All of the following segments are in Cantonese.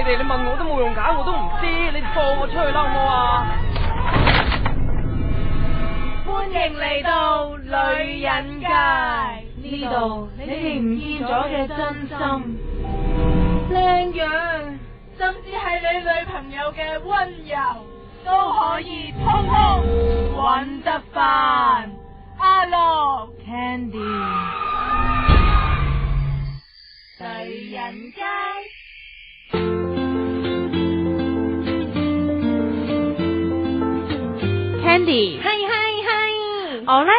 哋，你問我都冇用㗎，我都唔知，你放我出去啦好唔好啊？歡迎嚟到女人街，呢度你哋唔見咗嘅真心，靚樣，甚至係你女朋友嘅溫柔，都可以通通揾得返。阿樂 Candy， 女人街。Candy，係，我咧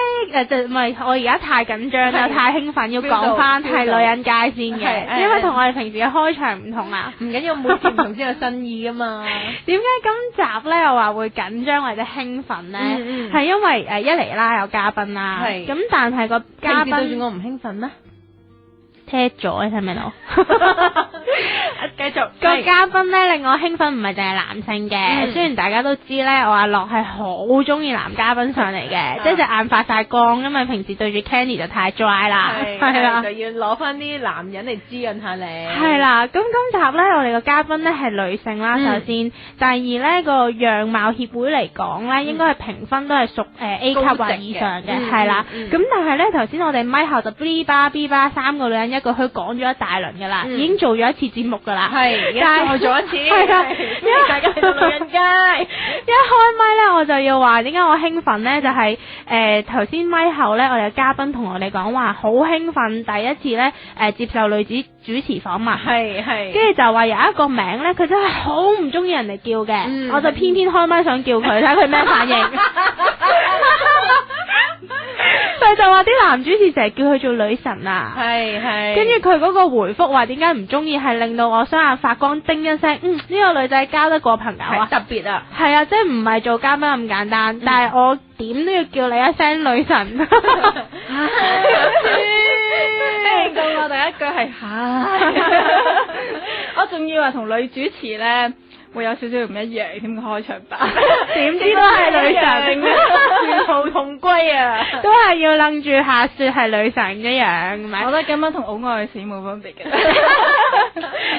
就唔係，我而家太緊張啦，太興奮，要講翻係女人街先嘅，因為同我哋平時嘅開場唔同啊。唔緊要，每次唔同先有新意噶嘛。點解今集咧我話會緊張或者興奮咧？係因為一嚟啦有嘉賓啦，咁但係個嘉賓對住我唔興奮咩？聽咗你睇唔睇到？繼續個嘉賓咧令我興奮，唔係淨係男性嘅。雖然大家都知咧，我阿樂係好中意男嘉賓上嚟嘅，即係隻眼發晒光，因為平時對住 Candy 就太 dry 啦，係啦，就要攞翻啲男人嚟滋潤下你。係啦，咁今集咧我哋個嘉賓咧係女性啦，首先，第二咧個樣貌協會嚟講咧，應該係評分都係屬A 級或以上嘅，係啦。咁但係咧頭先我哋咪後就 B 巴 B 巴三個女人一個佢講咗一大輪噶啦，已經做咗一次節目噶啦，係，而家再做一次，係啊，因為大家嚟到女人街，一開咪咧我就要話點解我興奮咧，就係頭先咪後咧我哋嘅嘉賓同我哋講話好興奮，第一次咧接受女子主持訪問，係，跟住就話有一個名咧佢真係好唔中意人哋叫嘅，我就偏偏開咪想叫佢睇佢咩反應。佢就話啲男主持成日叫佢做女神啊，係，跟住佢嗰個回覆話點解唔中意，係令到我雙眼發光，叮一聲，呢個女仔交得過朋友啊，特別啊，係啊，即係唔係做嘉賓咁簡單，但係我點都要叫你一聲女神。聽到我第一句係我仲以為同女主持咧會有少少唔一樣添，個開場白點知都係女神，殊途同歸啊，都係要楞住下說係女神一樣，咪？我覺得咁樣同㧬我去死冇分別嘅。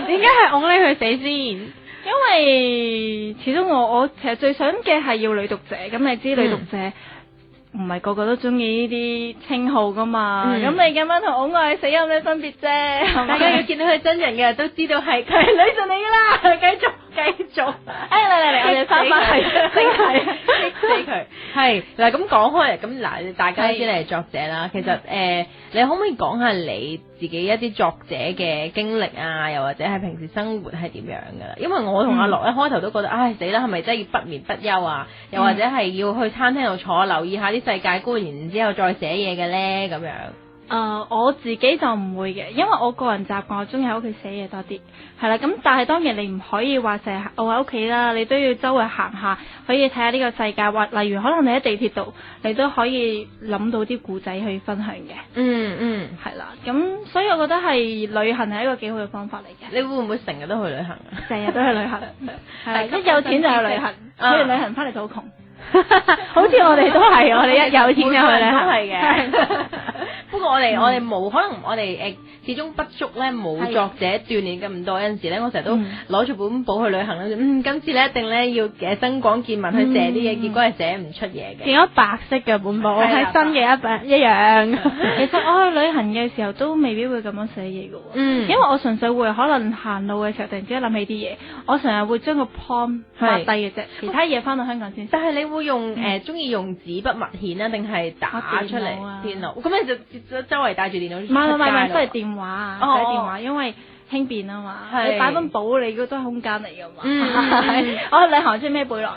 點解係㧬你去死先？因為始終我其實最想嘅係要女讀者，咁你知女讀者唔係個個都中意呢啲稱號噶嘛，咁你咁樣同㧬我去死有咩分別啫？大家要見到佢真人嘅都知道係佢係女神嚟噶啦，繼續。嚟，我哋翻返去死佢。係嗱，咁講開咁嗱，大家先嚟作者啦。其實你可唔可以講下你自己一啲作者嘅經歷啊？又或者係平時生活係點樣噶啦？因為我同阿樂一開頭都覺得，唉死啦，係咪真係要不眠不休啊？又或者係要去餐廳度坐，留意下啲世界觀，然之後再寫嘢嘅咧咁樣。我自己就唔會嘅，因為我個人習慣我中意喺屋企寫嘢多啲，係啦。咁但係當然你唔可以話成日我喺屋企啦，你都要周圍行下，可以睇下呢個世界，或例如可能你喺地鐵度，你都可以諗到啲故仔去分享嘅。係啦。咁所以我覺得係旅行係一個幾好嘅方法嚟嘅。你會唔會成日都去旅行啊？成日都去旅行，係一有錢就去旅行，去完旅行翻嚟就好窮。好似我哋都係，我哋一有錢就去旅行，係嘅。不過我哋冇，可能我哋始終不足咧，冇作者鍛鍊咁多。有陣時咧，我成日都攞住本簿去旅行咧，今次咧一定咧要增廣見聞去寫啲嘢，結果係寫唔出嘢嘅。見咗白色嘅本簿，係新嘅一樣。其實我去旅行嘅時候都未必會咁樣寫嘢嘅喎，因為我純粹會可能行路嘅時候突然之間諗起啲嘢，我成日會將個 prompt 畫低嘅啫，其他嘢翻到香港先。但係你會用中意用紙筆默寫啊，定係打出嚟電腦？咁你就周圍帶住電腦？唔係，都係電話啊，睇電話，因為輕便啊嘛。你擺本簿你都係空間嚟噶嘛。我旅行中意孭背囊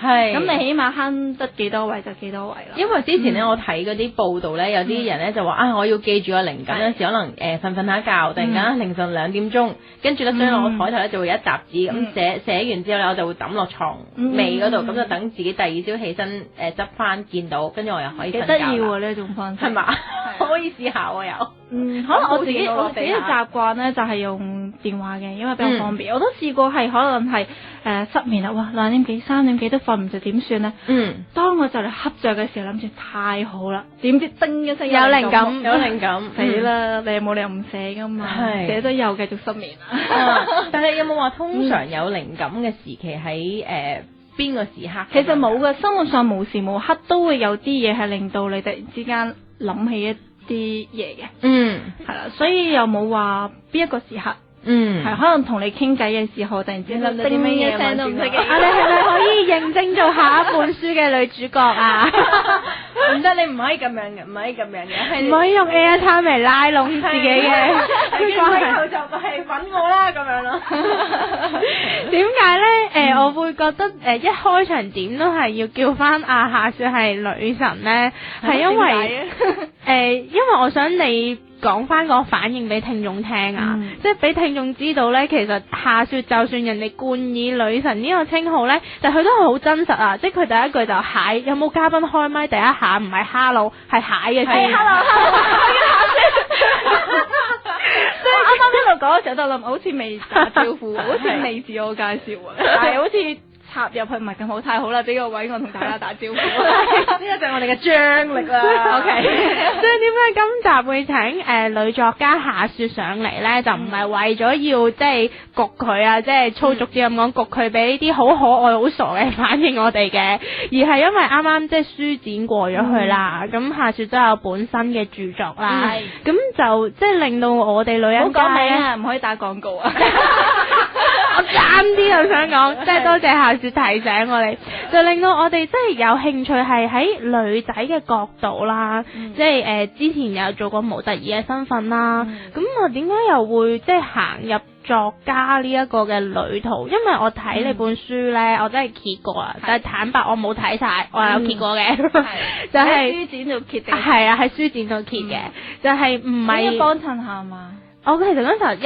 嘅，咁你起碼慳得幾多位就幾多位咯。因為之前咧我睇嗰啲報道咧，有啲人咧就話我要記住個靈感，有時可能瞓下覺，突然間凌晨2點鐘，跟住咧所以我台頭咧就會有一沓紙咁寫完之後咧，我就會抌落床尾嗰度，咁就等自己第二朝起身執翻見到，跟住我又可以瞓覺啦。幾得意喎呢種方式，係嘛？可以試下喎又。可能我自己嘅習慣咧就係用電話嘅，因為比較方便。我都試過係可能係失眠啦，哇2點幾3點幾都瞓唔着，點算咧？當我就嚟瞌着嘅時候，諗住太好啦，點知叮一聲有靈感，死啦！你有冇理由唔寫噶嘛？寫咗又繼續失眠啦。但係有冇話通常有靈感嘅時期喺邊個時刻？其實冇嘅，生活上無時無刻都會有啲嘢係令到你突然之間諗起一啲嘢嘅。係啦，所以又冇話邊一個時刻。係可能同你傾偈嘅時候，突然之間叮一聲都唔識嘅。你係咪可以認證做下一本書嘅女主角啊？唔得，你唔可以咁樣嘅，唔可以咁樣嘅，唔可以用 Airtime 嚟拉攏自己嘅。之後就係揾我啦咁樣咯。點解咧？我會覺得一開場點都係要叫翻夏雪係女神咧，係因為因為我想你講翻個反應俾聽眾聽啊，即係俾聽眾知道咧，其實夏雪就算人哋冠以女神呢個稱號咧，但佢都係好真實啊！即係佢第一句就蟹，有冇嘉賓開麥第一下唔係 hello 係蟹嘅聲。hello， 所以啱啱呢度講嘅時候，就諗好似未打招呼，好似未自我介紹啊，但係好似插入去唔係咁好，太好啦！俾個位我同大家打招呼，呢個就係我哋嘅張力啦。OK，所以點解今集會請女作家夏雪上嚟咧？就唔係為咗要即係焗佢啊，即係粗俗啲咁講，焗佢俾啲好可愛、好傻嘅反應我哋嘅，而係因為啱啱即係書展過咗去啦，咁夏雪都有本身嘅著作啦，咁就即係令到我哋女人界啊，唔可以打廣告啊！我爭啲就想講，即係多謝夏雪提醒我哋，就令到我哋即係有興趣係喺女仔嘅角度啦，即係之前有做過模特兒嘅身份啦，咁我點解又會即係行入作家呢一個嘅旅途？因為我睇你本書咧，我真係揭過啊，但係坦白我冇睇晒，我有揭過嘅，就係書展度揭定，係啊，喺書展度揭嘅，就係唔係幫襯下嘛。我其實嗰陣時候一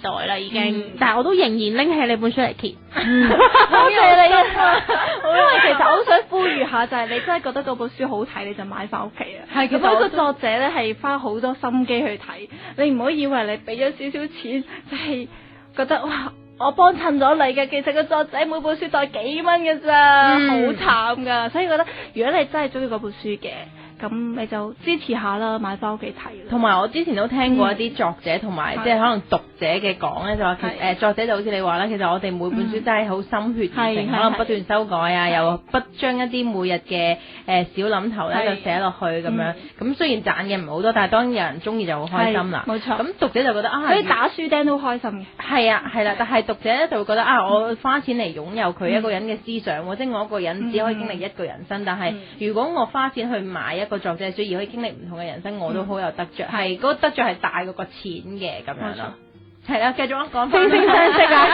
代二代啦已經，但係我都仍然拎起你本書嚟揭。多謝你啊！因為其實我好想呼籲下，就係你真係覺得嗰本書好睇，你就買翻屋企啊！係，其實嗰個作者咧係花好多心機去睇，你唔好以為你俾咗少少錢，就係覺得哇！我幫襯咗你嘅，其實個作者每本書都係幾蚊嘅咋，好慘噶！所以覺得如果你真係中意嗰本書嘅，咁你就支持下啦，買翻屋企睇。同埋我之前都聽過一啲作者同埋即係可能讀者嘅講咧，就話作者就好似你話啦，其實我哋每本書真係好心血而成，可能不斷修改啊，又不將一啲每日嘅小諗頭咧就寫落去咁樣。咁雖然賺嘅唔係好多，但係當有人中意就好開心啦。冇錯。咁讀者就覺得啊，所以打書釘都開心嘅。係啊，係啦，但係讀者咧就會覺得啊，我花錢嚟擁有佢一個人嘅思想，即係我一個人只可以經歷一個人生，但係如果我花錢去買一個作者書而可以經歷唔同嘅人生，我都好有得着，係嗰個得着係大過個錢嘅咁樣咯。係啦，繼續講翻惺惺相惜啊！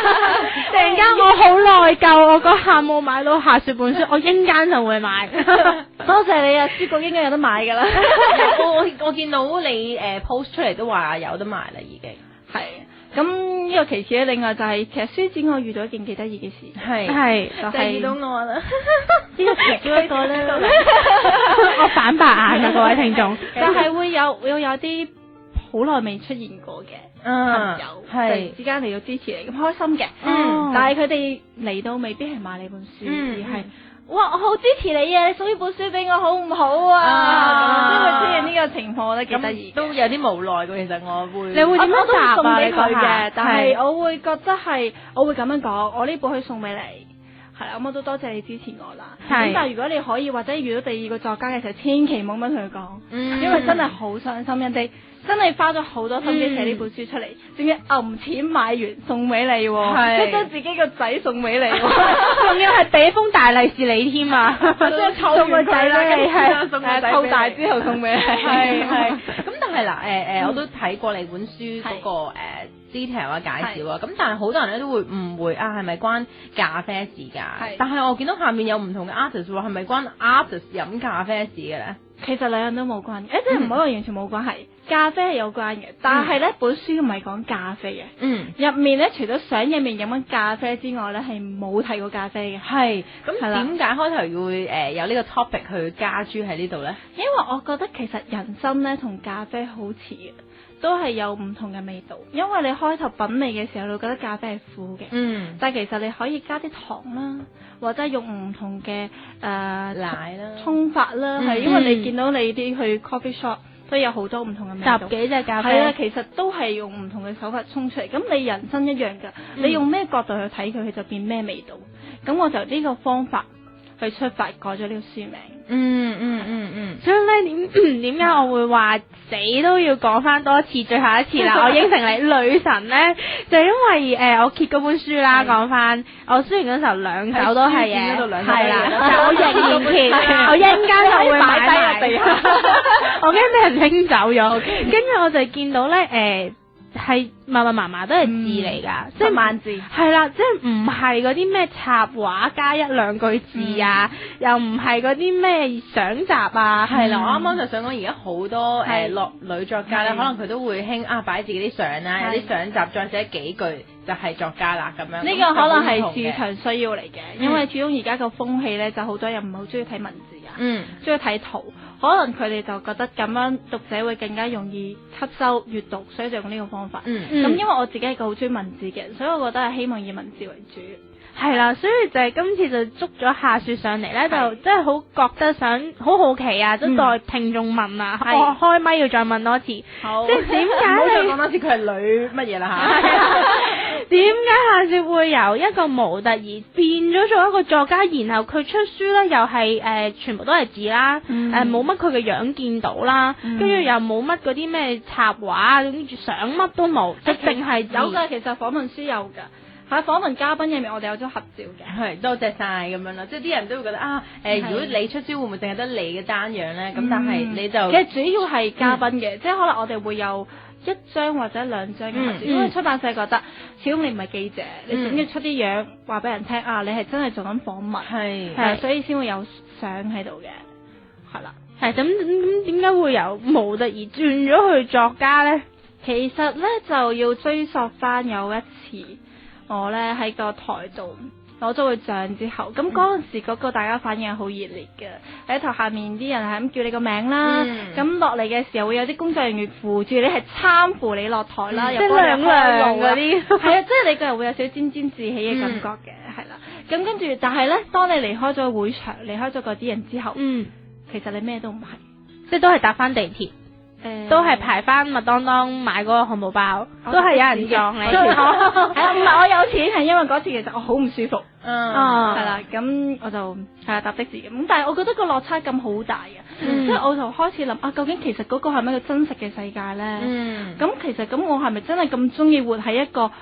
突然間我好內疚，我嗰下冇買到夏雪本書，我應間就會買。多謝你啊，書局應該有得買㗎啦。我見到你post 出嚟都話有得賣啦，已經係。咁呢個其次咧，另外就係其實書展我遇到一件幾得意嘅事，係就係遇到我啦。呢個其中一個咧，我反白眼啊，各位聽眾，但係會有啲好耐未出現過嘅朋友，突然之間嚟到支持你，咁開心嘅。但係佢哋嚟到未必係買你本書，而係哇，我好支持你啊！你送呢本書俾我好唔好啊？咁會出現呢個情況，我覺得幾得意，都有啲無奈嘅。其實我會，你會點樣答啊？送俾佢嘅，但係我會覺得係，我會咁樣講，我呢本可以送俾你。係啦，咁我都多謝你支持我啦。咁但係如果你可以或者遇到第二個作家嘅時候，千祈冇乜同佢講，因為真係好傷心，人哋真係花咗好多心機寫呢本書出嚟，仲要揞錢買完送俾你，即係將自己個仔送俾你，仲要係俾封大利是你添啊！即係湊個仔俾你，係湊大之後送俾你，係。咁但係嗱，我都睇過你本書嗰個detail 啊介紹啊，咁但係好多人咧都會誤會啊，係咪關咖啡事㗎？但係我見到下面有唔同嘅 artist 話係咪關 artist 飲咖啡事嘅咧？其實兩樣都冇關嘅，即係唔可以話完全冇關係。咖啡係有關嘅，但係咧本書唔係講咖啡嘅，入面咧除咗相入面飲緊咖啡之外咧，係冇提過咖啡嘅。係，咁點解開頭會有呢個 topic 去加諸喺呢度咧？因為我覺得其實人參咧同咖啡好似嘅，都係有唔同嘅味道。因為你開頭品味嘅時候，你會覺得咖啡係苦嘅，但係其實你可以加啲糖啦，或者用唔同嘅奶啦沖法啦，係因為你見到你啲去 coffee shop。都有好多唔同嘅味道，十幾隻咖啡，係啊，其實都係用唔同嘅手法沖出嚟。咁你人參一樣㗎，你用咩角度去睇佢，佢就變咩味道。咁我就呢個方法去出發，改咗呢個書名。所以咧點解我會話死都要講翻多一次，最後一次啦！我應承你，女神咧就因為我揭嗰本書啦，講翻我書完嗰時候兩手都係嘅，係啦，但我仍然揭，我一陣間就會買低個地下，我驚俾人拎走咗。跟住我就見到咧係密密麻麻都係字嚟㗎，即係萬字，係啦，即係唔係嗰啲咩插畫加一兩句字啊，又唔係嗰啲咩相集啊，係啦，我啱啱就想講而家好多女作家咧，可能佢都會興擺自己啲相啦，有啲相集再寫幾句就係作家啦咁樣。呢個可能係市場需要嚟嘅，因為始終而家個風氣咧，就好多人唔係好中意睇文字啊，中意睇圖。可能佢哋就覺得咁樣讀者會更加容易吸收閱讀，所以就用呢個方法。咁因為我自己係個好中意文字嘅人，所以我覺得係希望以文字為主。係啦，所以就係今次就捉咗夏雪上嚟咧，就真係好覺得想好好奇啊，都代聽眾問啊，我開咪要再問多次，即係點解你再講多次佢係女乜嘢啦嚇？點解夏雪會由一個模特兒變咗做一個作家，然後佢出書咧又係全部都係字啦，冇乜佢嘅樣見到啦，跟住又冇乜嗰啲咩插畫，跟住相乜都冇，一定係有㗎。其實訪問書有㗎。喺訪問嘉賓入面，我哋有咗合照嘅。係，多謝晒咁樣啦。即係啲人都會覺得如果你出書會唔會淨係得你嘅單樣咧？咁但係你就其實主要係嘉賓嘅，即係可能我哋會有一張或者兩張嘅合照，因為出版社覺得始終你唔係記者，你總要出啲樣話俾人聽你係真係做緊訪問，係所以先會有相喺度嘅，係啦。係咁點解會由模特兒轉咗去作家咧？其實咧就要追溯翻有一次。我咧喺個台度攞咗個獎之後，咁嗰陣時嗰個大家反應係好熱烈嘅，喺台下面啲人係咁叫你個名啦，咁落嚟嘅時候會有啲工作人員扶住你，係攙扶你落台啦，又幫你開路嗰啲，係啊，即係你個人會有少少沾沾自喜嘅感覺嘅，係啦。咁跟住，但係咧，當你離開咗會場，離開咗嗰啲人之後，其實你咩都唔係，即係都係搭翻地鐵。都係排翻麥當當買嗰個漢堡包，都係有人撞你。係啊，唔係我有錢，係因為嗰次其實我好唔舒服。係啦，咁我就係啦搭的士嘅。咁但係我覺得個落差感好大嘅，即係我就開始諗究竟其實嗰個係咪一個真實嘅世界咧？咁其實咁我係咪真係咁中意活喺一個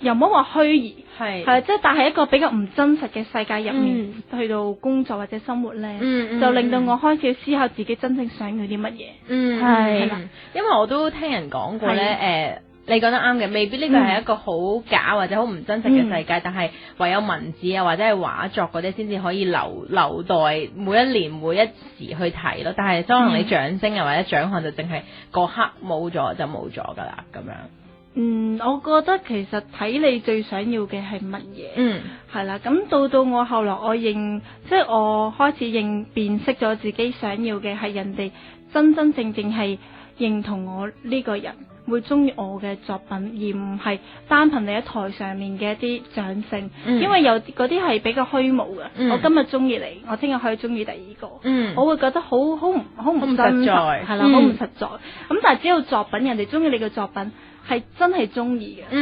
又唔好話虛擬，係即係但係一個比較唔真實嘅世界入面去到工作或者生活咧，就令到我開始思考自己真正想要啲乜嘢。係啦，因為我都聽人講過咧，你講得啱嘅，未必呢個係一個好假或者好唔真實嘅世界，但係唯有文字啊或者係畫作嗰啲先至可以留待每一年每一時去睇咯。但係可能你掌聲啊或者獎項就淨係嗰刻冇咗就冇咗噶啦咁樣。我覺得其實睇你最想要嘅係乜嘢，係啦。咁到我後來我即係我開始辨識咗自己想要嘅係人哋真真正正係認同我呢個人，會中意我嘅作品，而唔係單憑你喺台上面嘅一啲掌聲，因為有嗰啲係比較虛無嘅。我今日中意你，我聽日可以中意第二個，我會覺得好唔實在，係啦，好唔實在。咁但係只要作品，人哋中意你嘅作品。係真係中意嘅，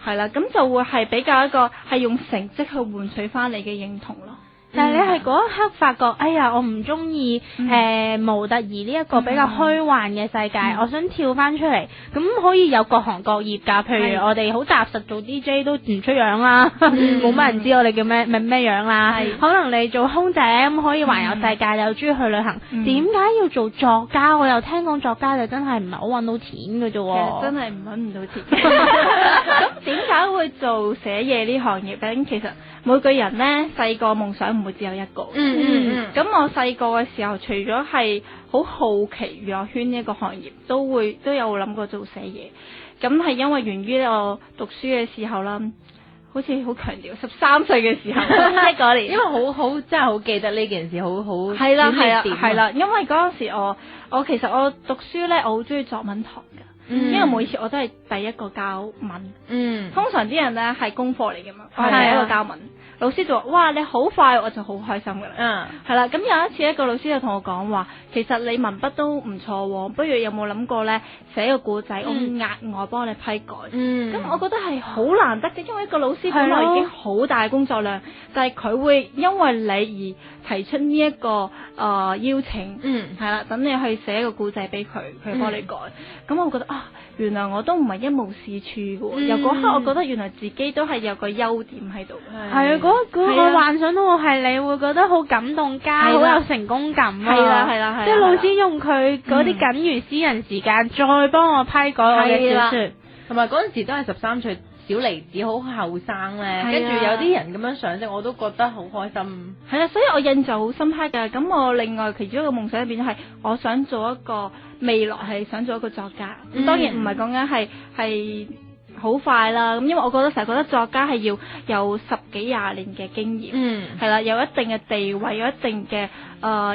係啦，咁就會係比較一個係用成績去換取翻你嘅認同咯。但係你係嗰一刻發覺，哎呀，我唔中意模特兒呢一個比較虛幻嘅世界，我想跳翻出嚟，咁可以有各行各業㗎。譬如我哋好踏實做 DJ 都唔出樣啦，冇乜人知我哋叫咩樣啦。可能你做空姐咁可以環遊世界，又中意去旅行，點解要做作家？我又聽講作家就真係唔係好揾到錢嘅啫。其實真係揾唔到錢。咁點解會做寫嘢呢行業咧？其實每個人咧細個夢想唔會只有一個。咁我細個嘅時候，除咗係好好奇娛樂圈呢一個行業，都有諗過做寫嘢。咁係因為源於我讀書嘅時候啦。好似好強調13歲嘅時候，嗰年，因為好真係好記得呢件事，好係啦，因為嗰陣時我其實我讀書咧，我好中意作文堂㗎，因為每次我都係第一個交文，通常啲人咧係功課嚟㗎嘛，我係第一個交文，老師就話：哇，你好快，我就好開心㗎啦。係啦，咁有一次一個老師就同我講話，其實你文筆都唔錯喎，不如有冇諗過咧寫個故仔，我額外幫你批改。咁我覺得係好難得嘅，因為一個老師本來已經好大工作量，但係佢會因為你而提出呢一個邀請，係啦，等你去寫個故仔俾佢，佢幫你改。咁我覺得原來我都唔係一無是處嘅，由嗰刻我覺得原來自己都係有個優點喺度。係啊，嗰個幻想到我係你會覺得好感動加好有成功感啊！係啦，即係老師用佢嗰啲僅餘私人時間再幫我批改我嘅小說，同埋嗰陣時都係13歲小梨子，好後生咧，跟住有啲人咁樣上啫，我都覺得好開心。係啊，所以我印象好深刻㗎。咁我另外其中一個夢想入邊係我想做一個未來係想做一個作家。當然唔係講緊係好快啦。咁因為我覺得成日覺得作家係要有10幾20年嘅經驗，係啦，有一定嘅地位，有一定嘅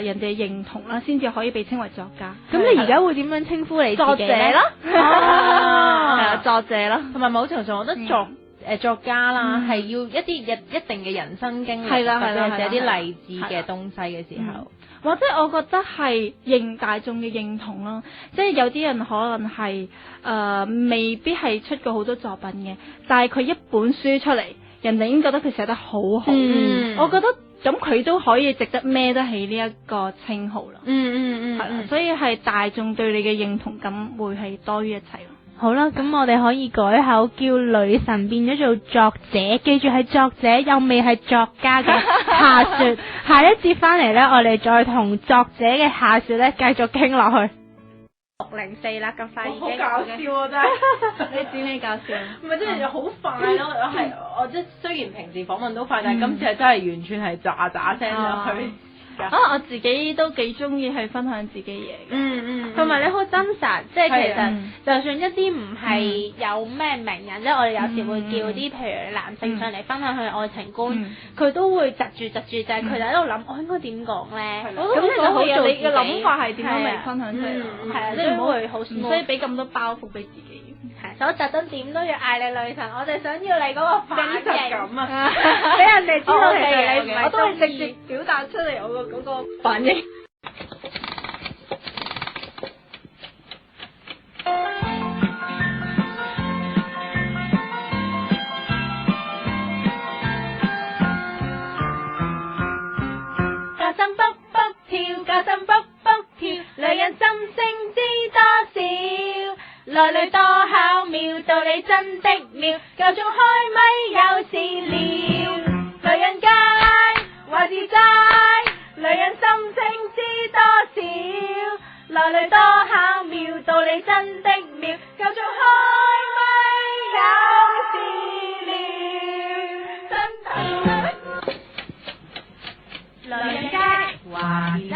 人哋認同啦，先至可以被稱為作家。咁你而家會點樣稱呼你自己？作者啦，係啊，作者啦。同埋某程度上，我覺得作家啦，係要一定嘅人生經歷，或者係寫啲勵志嘅東西嘅時候。或者我覺得係大眾嘅認同啦，即係有啲人可能係未必係出過好多作品嘅，但係佢一本書出嚟，人哋已經覺得佢寫得好好。我覺得咁佢都可以值得孭得起呢一個稱號啦。係啦，所以係大眾對你嘅認同感會係多於一切。好啦，咁我哋可以改口叫女神變咗做作者，記住係作者又未係作家嘅下說。下一節翻嚟呢，我哋再同作者嘅下說呢繼續傾落去。604啦，咁快已經好搞笑啊！真係你知咩搞笑？唔係真係好快咯，我即係雖然平時訪問都快，但係今次係真係完全係喳喳聲落去。我自己都幾中意去分享自己嘢嘅，同埋你好真實，即係其實就算一啲唔係有咩名人，即係我哋有時會叫啲譬如男性上嚟分享佢嘅愛情觀，佢都會窒住，就係佢哋喺度諗我應該點講咧？咁你就好做，你嘅諗法係點樣嚟分享出嚟？係啊，即係唔會好，唔需要俾咁多包袱俾自己。係，所以特登點都要嗌你女神，我哋想要你嗰個反應咁啊，俾人哋知道其實你唔係我都係直接表達出嚟我嗰個反應。加心卜卜跳，加心卜卜跳，女人心聲知多少？內裏多巧妙，道理真的妙，夠鐘開咪有事了。女人街話自在，女人心聲知多少？內裏多巧妙，道理真的妙，夠鐘開咪有事了。真的女人街話自在。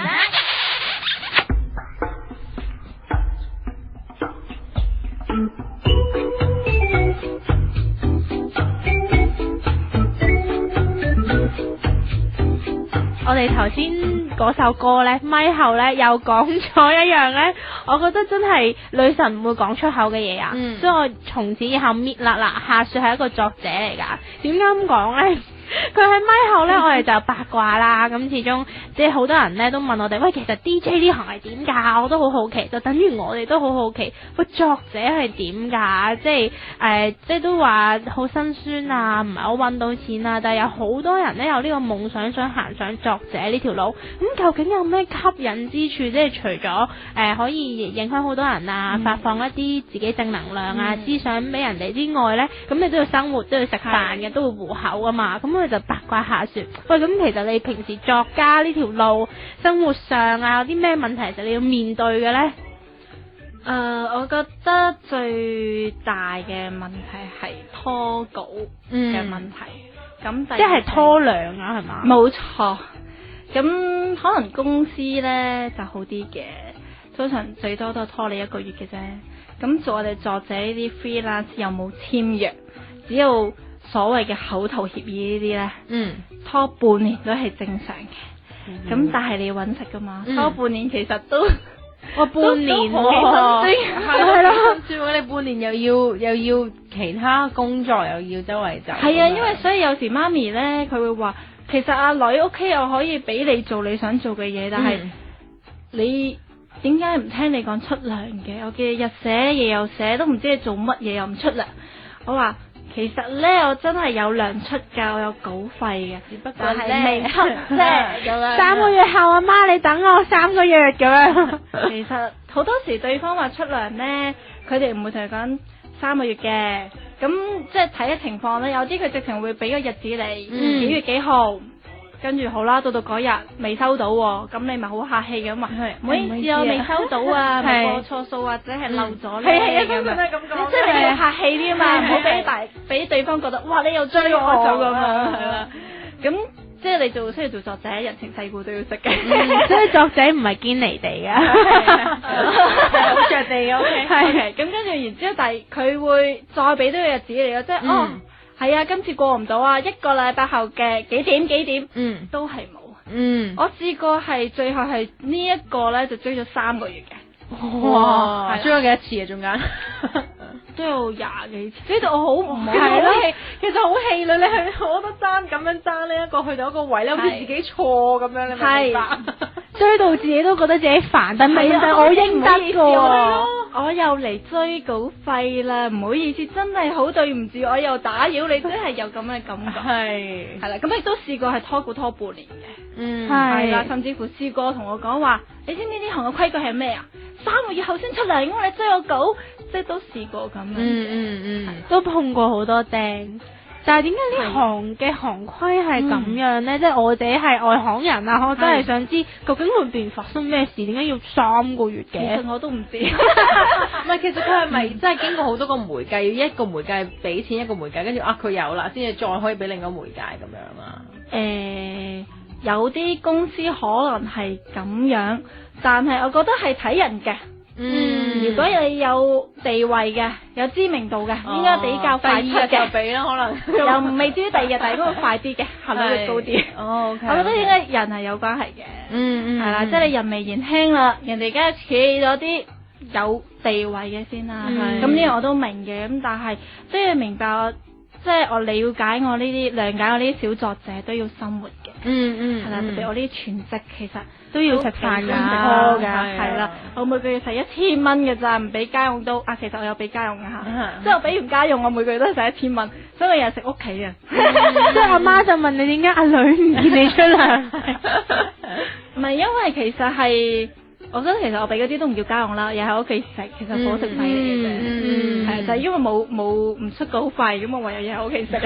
我哋頭先嗰首歌呢，咪後呢又講咗一樣呢，我覺得真係女神唔會講出口嘅嘢啊，所以我從此以後搣啦嗱，下說係一個作者嚟噶。點解咁講呢？佢喺咪後呢，我哋就八卦啦。咁始終即係好多人呢都問我哋，喂，其實 DJ 呢行係點㗎？我都好好奇，就等於我哋都好好奇，喂，作者係點㗎？即係都話好辛酸啊，唔係好揾到錢啊，但係有好多人呢，有呢個夢想，想行上作者呢條路。咁究竟有咩吸引之處？即係除咗可以影響好多人啊，發放一啲自己正能量啊思想俾人哋之外呢，咁你都要生活，都要食飯嘅，都要糊口啊嘛。咁我就八卦下說，喂，咁其實你平時作家呢條路，生活上啊有啲咩問題，其實你要面對嘅呢？我覺得最大嘅問題係拖稿嘅問題。咁即係拖糧啊，係嘛？冇錯。咁可能公司呢就好啲嘅，通常最多都係拖你1個月嘅啫。咁做我哋作者呢啲 freelance 又冇簽約，只有所謂嘅口頭協議呢啲呢，拖半年都係正常嘅。咁但係你要揾食噶嘛，拖半年其實都半年喎，係咯，算喎，你半年又要其他工作，又要周圍走。係啊，因為所以有時媽咪呢，佢會話，其實阿女屋企又可以俾你做你想做嘅嘢，但係你點解唔聽你講出糧嘅？我嘅日寫夜又寫，都唔知你做乜嘢又唔出糧。我話其實呢，我真係有糧出㗎，我有稿費嘅，只不過係未出啫咁樣。3個月後，阿媽你等我3個月咁樣。其實好多時對方話出糧呢，佢哋唔會同你講3個月嘅，咁即係睇嘅情況呢，有啲佢直情會俾個日子你，幾月幾號。跟住好啦，到嗰日未收到喎，咁你咪好客氣咁話，唔好意思，我未收到啊，咪過錯數或者係漏咗咧。係啊，通常都係咁講。即係你要客氣啲啊嘛，唔好俾對方覺得哇你又追我咁樣係啦。咁即係你需要做作者，人情世故都要識嘅。所以作者唔係堅離地㗎，好着地 OK。係咁跟住然之後，但係佢會再俾多個日子你咯，即係係啊，今次過唔到啊，1個禮拜後嘅幾點，都係冇。我試過係最後係呢一個咧，就追咗3個月嘅。哇！追咗幾多次啊？中間都有20幾次，呢度我好唔好？係咯，其實好氣餒，你係我覺得爭咁樣爭呢一個去到一個位咧，好似自己錯咁樣，你明白？追到自己都覺得自己煩，但係我應得㗎。我又嚟追稿費啦，唔好意思，真係好對唔住，我又打擾你，真係有咁嘅感覺。係啦，咁亦都試過係拖稿拖半年嘅。係啦，甚至乎試過同我講話，你知唔知呢行嘅規矩係咩啊？3個月後先出糧，因為你追我稿，即係都試過咁樣。都碰過好多釘。但係點解呢行嘅行規係咁樣呢？即係我哋係外行人啊，我真係想知究竟裏邊發生咩事？點解要3個月嘅？其實我都唔知。唔係，其實佢係咪真係經過好多個媒介，要一個媒介俾錢一個媒介，跟住佢有啦，先至再可以俾另一個媒介咁樣啊？有啲公司可能係咁樣，但係我覺得係睇人嘅。如果你有地位嘅，有知名度嘅，應該比較快出嘅。就俾啦，可能又未至於第2日，但係都會快啲嘅，效率會高啲。OK。我覺得應該人係有關係嘅。係啦，即係你人微言輕啦，人哋梗係企咗啲有地位嘅先啦。咁呢個我都明嘅，咁但係即係明白即係我了解我呢啲諒解我呢啲小作者都要生活嘅。係啦，特別我呢啲全職其實都要食飯㗎，係啦，我每個月使1000蚊嘅咋，唔俾家用都其實我有俾家用㗎嚇，即係我俾完家用，我每個月都係使1000蚊，所以我日日食屋企啊。即係阿媽就問你點解阿女唔見你出糧？唔係因為其實係。我覺得其實我俾嗰啲都唔叫家用啦，又喺屋企食，其實伙食費嚟嘅啫，係就係因為冇唔出稿費，咁我唯有嘢喺屋企食啊，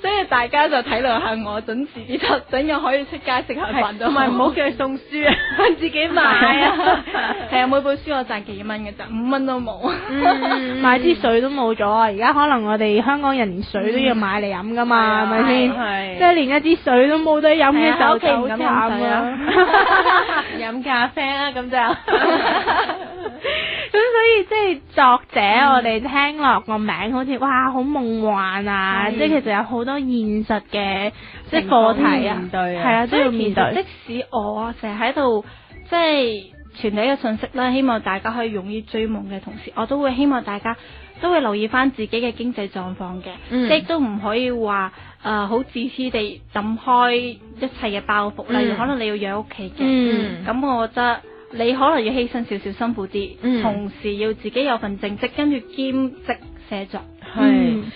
所以大家就體諒下我，準時啲出，等我可以出街食下飯都。唔係唔好叫佢送書啊，自己買啊。係啊，每本書我賺幾蚊嘅咋，5蚊都冇。買支水都冇咗啊！而家可能我哋香港人連水都要買嚟飲噶嘛，係咪先？即係連一支水都冇得飲嘅時候，就好慘啊！飲咖啡啦，咁就咁所以即係作者，我哋聽落個名好似哇好夢幻啊！即係其實有好多現實嘅即係課題啊，係啊都要面對。即使我成日喺度即係傳遞嘅信息啦，希望大家可以勇於追夢嘅同時，我都會希望大家都會留意翻自己嘅經濟狀況嘅，即係都唔可以話好自私地抌開一切嘅包袱，例如可能你要養屋企嘅，咁我覺得你可能要犧牲少少辛苦啲，同時要自己有份正職，跟住兼職寫作。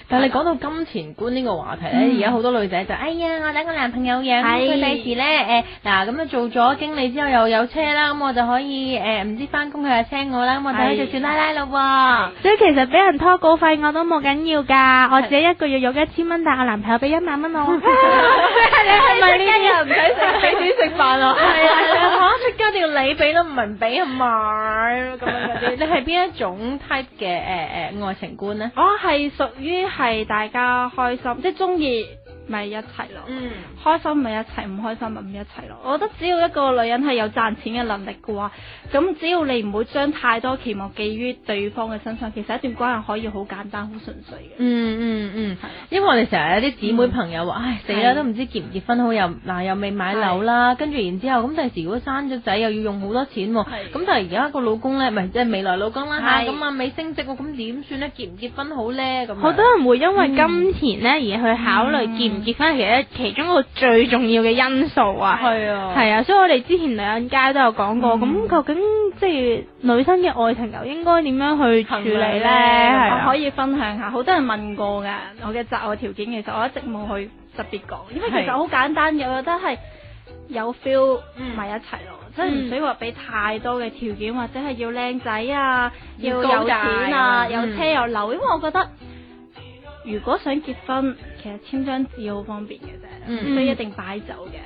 但係你講到金錢觀呢個話題咧，而家好多女仔就哎呀，我等個男朋友養，佢第時咧嗱咁樣做咗經理之後又有車啦，咁我就可以唔知翻工佢又車我啦，咁我就可以做少奶奶咯。所以其實俾人拖稿費我都冇緊要㗎，我自己一個月有1000蚊，但係我男朋友俾1萬蚊我。你係咪呢啲唔使食俾錢食飯啊？係啊，嚇出街一定要你俾咯，唔係唔俾係嘛？咁樣嗰啲，你係邊一種 type 嘅愛情觀咧？我係屬於係大家開心，即係中意咪一齊咯，開心咪一齊，唔開心咪唔一齊咯。我覺得只要一個女人係有賺錢嘅能力嘅話，咁只要你唔好將太多期望寄於對方嘅身上，其實一段關係可以好簡單、好純粹嘅。因為我哋成日有啲姊妹朋友話，唉死啦，都唔知結唔結婚好，又未買樓啦，跟住然之後咁第時如果生咗仔又要用好多錢喎，咁但係而家個老公咧，唔係即係未來老公啦嚇，咁啊未升職喎，咁點算咧？結唔結婚好咧？咁好多人會因為金錢咧而去考慮結唔結婚，其中一個最重要嘅因素啊。係啊，所以我哋之前女人街都有講過，咁究竟即係女生嘅愛情又應該點樣去處理咧？我可以分享下，好多人問過㗎，我嘅擇偶條件其實我一直冇去特別講，因為其實好簡單嘅，我覺得係有 feel 埋一齊咯，即係唔需要話俾太多嘅條件，或者係要靚仔啊，要有錢啊，有車有樓，因為我覺得如果想結婚，其實簽張紙好方便嘅啫，唔需要一定擺酒嘅。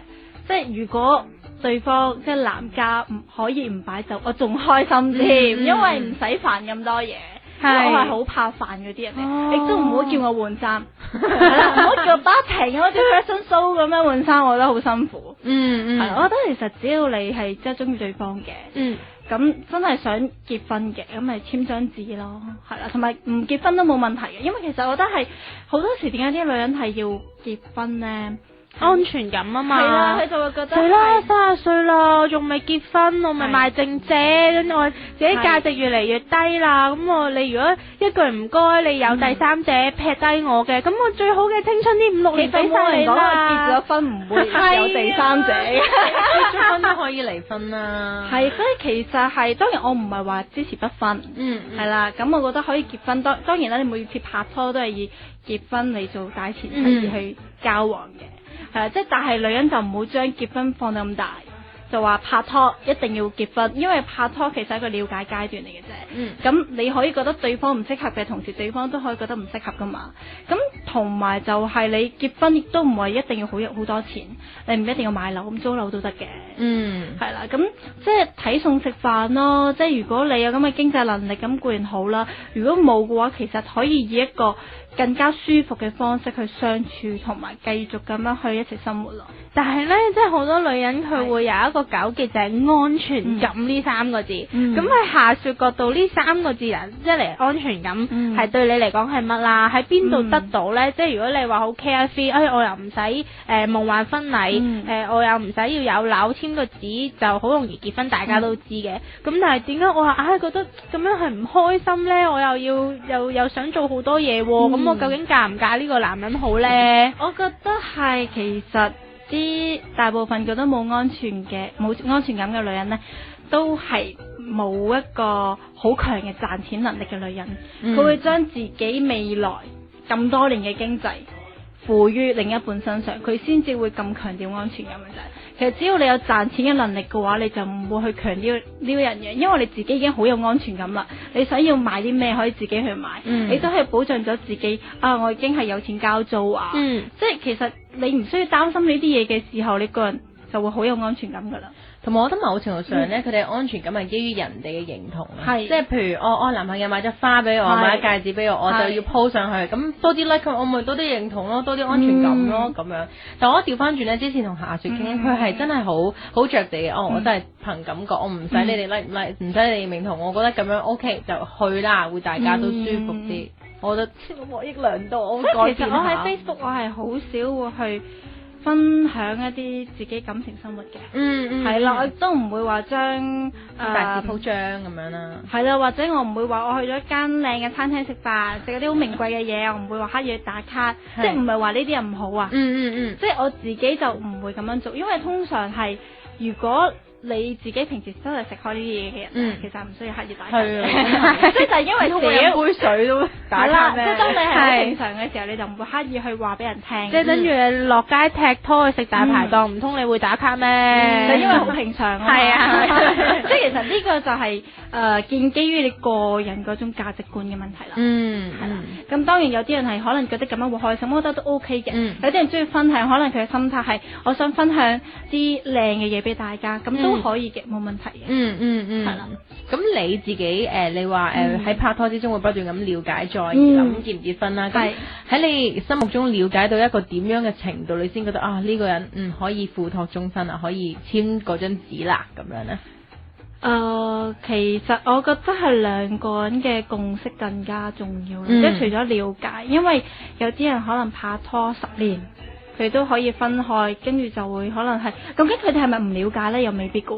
即係如果對方即係男家唔可以唔擺酒，我仲開心添，因為唔使煩咁多嘢。我係好怕煩嗰啲人嚟，亦都唔好叫我換衫，唔好叫我不停好似 fashion show 咁樣換衫，我覺得好辛苦。係，我覺得其實只要你係即係中意對方嘅，咁真係想結婚嘅，咁咪簽張紙咯，係啦，同埋唔結婚都冇問題嘅，因為其實我覺得係好多時點解啲女人係要結婚咧？安全感啊嘛，係啦，佢就會覺得係啦，30歲啦，仲未結婚，我咪賣剩姐，跟住我自己價值越嚟越低啦。咁你如果一句唔該，你有第三者劈低我嘅，咁我最好嘅青春呢5-6年俾晒你啦。結咗婚唔會有第三者，結咗婚都可以離婚啦。係，所以其實係當然我唔係話支持不婚，係啦，咁我覺得可以結婚。當然啦，你每次拍拖都係以結婚嚟做大前提去交往嘅。係啦，即係但係女人就唔好將結婚放得咁大，就話拍拖一定要結婚，因為拍拖其實係一個了解階段嚟嘅啫。咁你可以覺得對方唔適合嘅同時，對方都可以覺得唔適合噶嘛。咁同埋就係你結婚亦都唔係一定要好多錢，你唔一定要買樓，咁租樓都得嘅。係啦，咁即係睇餸食飯咯。即係如果你有咁嘅經濟能力，咁固然好啦。如果冇嘅話，其實可以以一個更加舒服嘅方式去相處，同埋繼續咁樣去一齊生活咯。但係呢，即係好多女人佢會有一個糾結，就係安全感呢3個字。咁喺下說角度，呢3個字啊，即係嚟安全感係對你嚟講係乜啦？喺邊度得到呢？即係如果你話好 carefree，我又唔使夢幻婚禮，我又唔使要有樓，簽個紙就好容易結婚，大家都知嘅。咁但係點解我話覺得咁樣係唔開心呢？我又想做好多嘢喎，咁我究竟嫁唔嫁呢個男人好呢？我覺得係其實啲大部分覺得冇安全感嘅女人呢，都係冇一個好強嘅賺錢能力嘅女人，佢會將自己未來咁多年嘅經濟付於另一半身上，佢先至會咁強調安全感嘅啫。其實只要你有賺錢嘅能力嘅話，你就唔會去強調呢樣嘢，因為你自己已經好有安全感啦。你想要買啲咩可以自己去買，你都係保障咗自己。我已經係有錢交租啊，即係其實你唔需要擔心呢啲嘢嘅時候，你個人就會好有安全感噶啦。同埋我覺得某程度上咧，佢哋安全感係基於人哋嘅認同，即係譬如我男朋友買咗花俾我，買咗戒指俾我，我就要 po 上去，咁多啲 like 我咪多啲認同咯，多啲安全感咯咁樣。但我調翻轉咧，之前同夏雪傾，佢係真係好着地嘅，我真係憑感覺，我唔使你哋 like 唔 like，唔使你哋認同，我覺得咁樣 OK 就去啦，會大家都舒服啲。我覺得獲益良多。其實我喺 Facebook 我係好少會去分享一啲自己感情生活嘅，係啦，我都唔會話將大字鋪張咁樣啦，係啦，或者我唔會話我去咗一間靚嘅餐廳食飯，食嗰啲好名貴嘅嘢，我唔會話刻意去打卡，即係唔係話呢啲人唔好啊，即係我自己就唔會咁樣做，因為通常係如果你自己平時真係食開呢啲嘢嘅人，其實唔需要刻意打卡嘅，即係就係因為自己飲杯水都打卡咩？即係當你係好正常嘅時候，你就唔會刻意去話俾人聽。即係等住你落街踢拖去食大排檔，唔通你會打卡咩？就因為好平常啊。係啊，即係其實呢個就係建基於你個人嗰種價值觀嘅問題啦。係啦，咁咁當然有啲人係可能覺得咁樣會開心，我覺得都 OK 嘅。嗯有啲人中意分享，可能佢嘅心態係我想分享啲靚嘅嘢俾大家，咁都可以嘅，冇問題嘅。係啦。咁你自己你話喺拍拖之中會不斷咁了解再諗結唔結婚啦。咁喺你心目中了解到一個點樣嘅程度，你先覺得啊呢個人可以付託終身啊，可以簽嗰張紙啦咁樣咧？其實我覺得係兩個人嘅共識更加重要，即係除咗了解，因為有啲人可能拍拖10年，佢都可以分開，跟住就會可能係，究竟佢哋係咪唔了解呢？又未必噶。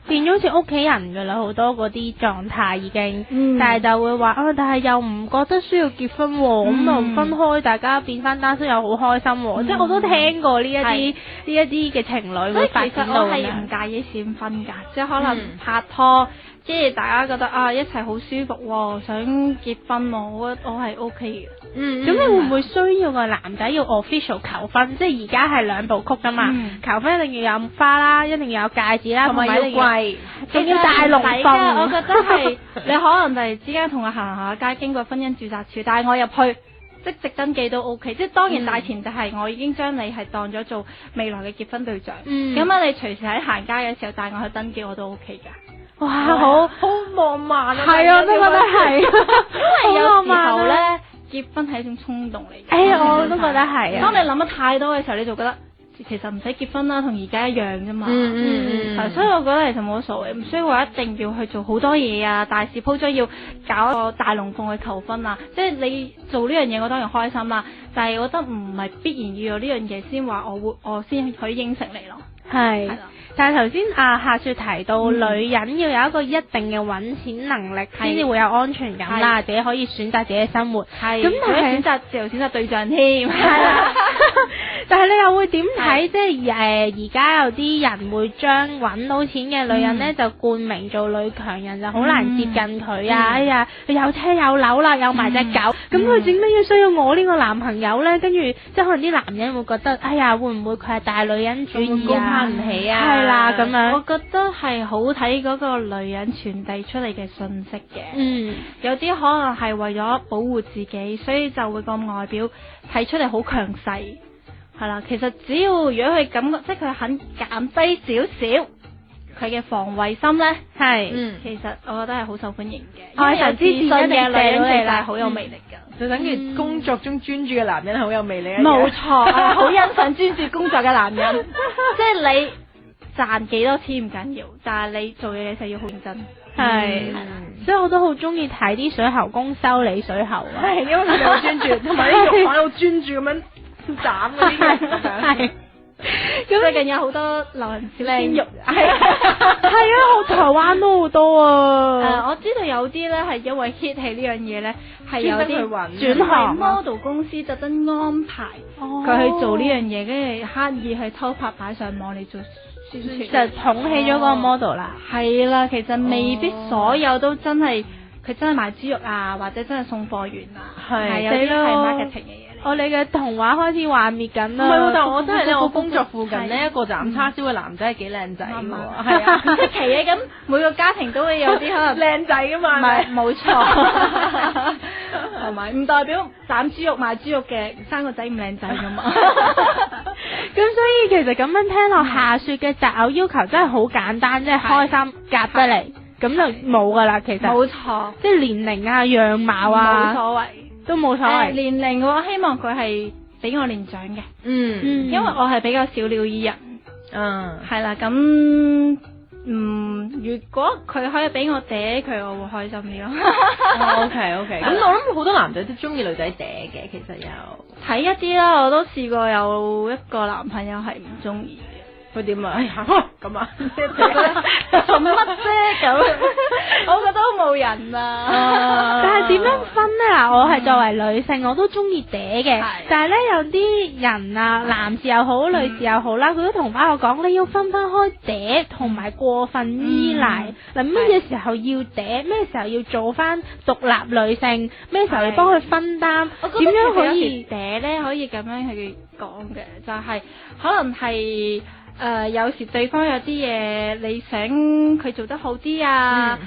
變咗好似屋企人噶啦，好多嗰啲狀態已經，但係就會話但係又唔覺得需要結婚喎，咁就分開，大家變翻單身又好開心喎，即係我都聽過呢一啲嘅情侶會發展到。所以其實我係唔介意閃婚㗎，即係可能拍拖，即係大家覺得一齊好舒服喎，想結婚喎，我係 OK 嘅。咁你會唔會需要個男仔要 official 求婚？即係而家係2部曲㗎嘛，求婚一定要有花啦，一定要有戒指啦，同埋要貴，仲要大龍鳳。我覺得係你可能突然之間同我行下街，經過婚姻註冊處，帶我入去，即直登記都 OK。即係當然大前提係我已經將你係當咗做未來嘅結婚對象。咁你隨時喺行街嘅時候帶我去登記，我都 OK 㗎。哇，好浪漫啊！係啊，我都覺得係，因為有時候咧。結婚係一種衝動嚟嘅，我都覺得係啊。當你諗得太多嘅時候，你就覺得其實唔使結婚啦，同而家一樣啫嘛。所以我覺得其實冇乜所謂，唔需要話一定要去做好多嘢啊，大肆鋪張要搞一個大龍鳳去求婚啊。即係你做呢樣嘢，我當然開心啦，但係我覺得唔係必然要有呢樣嘢先話我先可以應承你咯。係。但係頭先夏雪提到女人要有一個一定嘅揾錢能力，先至會有安全感啦，自己可以選擇自己嘅生活。咁但係選擇自由選擇對象添。係啦。但係你又會點睇？即係而家有啲人會將揾到錢嘅女人呢，就冠名做女強人，就好難接近佢啊！哎呀，佢有車有樓啦，有埋隻狗，咁佢整乜嘢需要我呢個男朋友呢？跟住即係可能啲男人會覺得，哎呀，會唔會佢係大女人主義啊？攀唔起啊？係啦，咁樣。我覺得係好睇嗰個女人傳遞出嚟嘅信息嘅。有啲可能係為咗保護自己，所以就會個外表睇出嚟好強勢。係啦，其實只要如果佢感覺，即係佢肯減低少少佢嘅防衛心咧，其實我覺得係好受歡迎嘅。愛神之箭嘅女人其實係好有魅力㗎，就等於工作中專注嘅男人係好有魅力。冇錯，好欣賞專注工作嘅男人。即係你賺幾多錢唔緊要，但係你做嘢嘅時候要好認真。所以我都好中意睇啲水喉工修理水喉啊，因為佢哋好專注，同埋啲肉販好專注咁樣斬嗰啲嘢。咁最近有好多流行小鮮肉，係啊，台灣都好多啊。我知道有啲咧係因為 hit 起呢樣嘢咧，係有啲轉行 model 公司特登安排佢去做呢樣嘢，跟住刻意去偷拍擺上網嚟做宣傳，就捧起咗嗰個 model 啦。係啦，其實未必所有都真係佢真係賣豬肉啊，或者真係送貨員啊，係有啲係 marketing 嘅嘢。我哋嘅童話開始幻滅緊啦。唔係，但係我真係咧，我工作附近呢一個斬叉燒嘅男仔係幾靚仔㗎喎。係啊，出奇嘅，咁每個家庭都會有啲可能靚仔㗎嘛。唔係，冇錯。同埋唔代表斬豬肉賣豬肉嘅生個仔唔靚仔㗎嘛。咁所以其實咁樣聽落，夏雪嘅擇偶要求真係好簡單，即係開心夾得嚟，咁就冇㗎啦。其實冇錯，即係年齡啊、樣貌啊，冇所謂。都冇所謂。年齡我希望佢係比我年長嘅，因為我係比較小鳥依人，係啦，咁如果佢可以俾我嗲佢，我會開心啲咯。OK， 咁我諗好多男仔都中意女仔嗲嘅，其實有睇一啲啦，我都試過有一個男朋友係唔中意嘅。佢點啊？咁啊？做乜啫咁？我覺得都冇人啊。但係點樣分呢？嗱，我係作為女性，我都中意嗲嘅。但係咧，有啲人啊，男士又好，女士又好啦，佢都同翻我講，你要分開嗲同埋過分依賴。嗱，乜嘢時候要嗲？咩時候要做翻獨立女性？咩時候要幫佢分擔？點樣可以嗲咧？可以咁樣去講嘅，就係可能係。有時對方有啲嘢你想佢做得好啲啊，